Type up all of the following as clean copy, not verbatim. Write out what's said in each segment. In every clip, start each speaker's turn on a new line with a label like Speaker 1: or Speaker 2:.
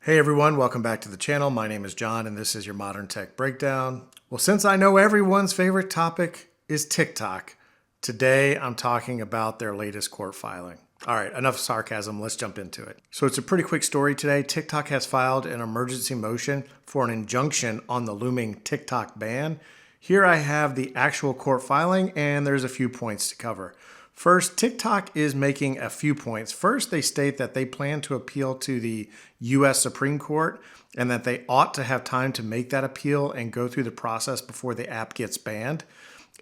Speaker 1: Hey everyone, welcome back to the channel. My name is John and this is your Modern Tech Breakdown. Well, since I know everyone's favorite topic is TikTok, today I'm talking about their latest court filing. All right, enough sarcasm, let's jump into it. So it's a pretty quick story today. TikTok has filed an emergency motion for an injunction on the looming TikTok ban. Here I have the actual court filing and there's a few points to cover. First, TikTok is making a few points. First, they state that they plan to appeal to the U.S. Supreme Court and that they ought to have time to make that appeal and go through the process before the app gets banned.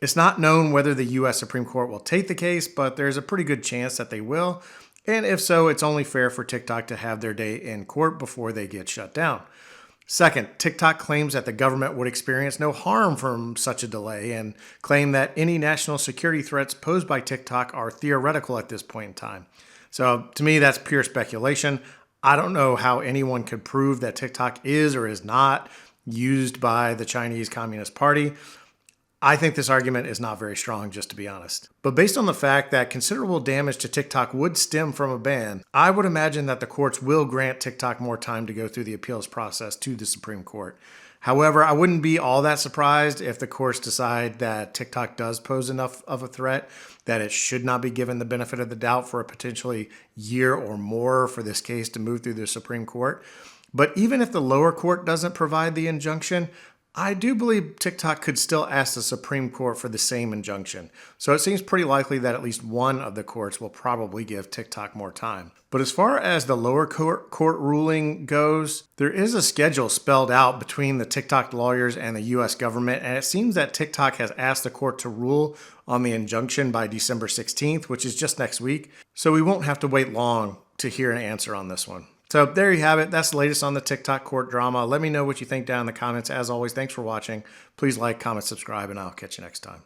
Speaker 1: It's not known whether the U.S. Supreme Court will take the case, but there's a pretty good chance that they will. And if so, it's only fair for TikTok to have their day in court before they get shut down. Second, TikTok claims that the government would experience no harm from such a delay and claim that any national security threats posed by TikTok are theoretical at this point in time. So to me, that's pure speculation. I don't know how anyone could prove that TikTok is or is not used by the Chinese Communist Party. I think this argument is not very strong, just to be honest. But based on the fact that considerable damage to TikTok would stem from a ban, I would imagine that the courts will grant TikTok more time to go through the appeals process to the Supreme Court. However, I wouldn't be all that surprised if the courts decide that TikTok does pose enough of a threat that it should not be given the benefit of the doubt for a potentially year or more for this case to move through the Supreme Court. But even if the lower court doesn't provide the injunction, I do believe TikTok could still ask the Supreme Court for the same injunction. So it seems pretty likely that at least one of the courts will probably give TikTok more time. But as far as the lower court ruling goes, there is a schedule spelled out between the TikTok lawyers and the US government, and it seems that TikTok has asked the court to rule on the injunction by December 16th, which is just next week. So we won't have to wait long to hear an answer on this one. So there you have it. That's the latest on the TikTok court drama. Let me know what you think down in the comments. As always, thanks for watching. Please like, comment, subscribe, and I'll catch you next time.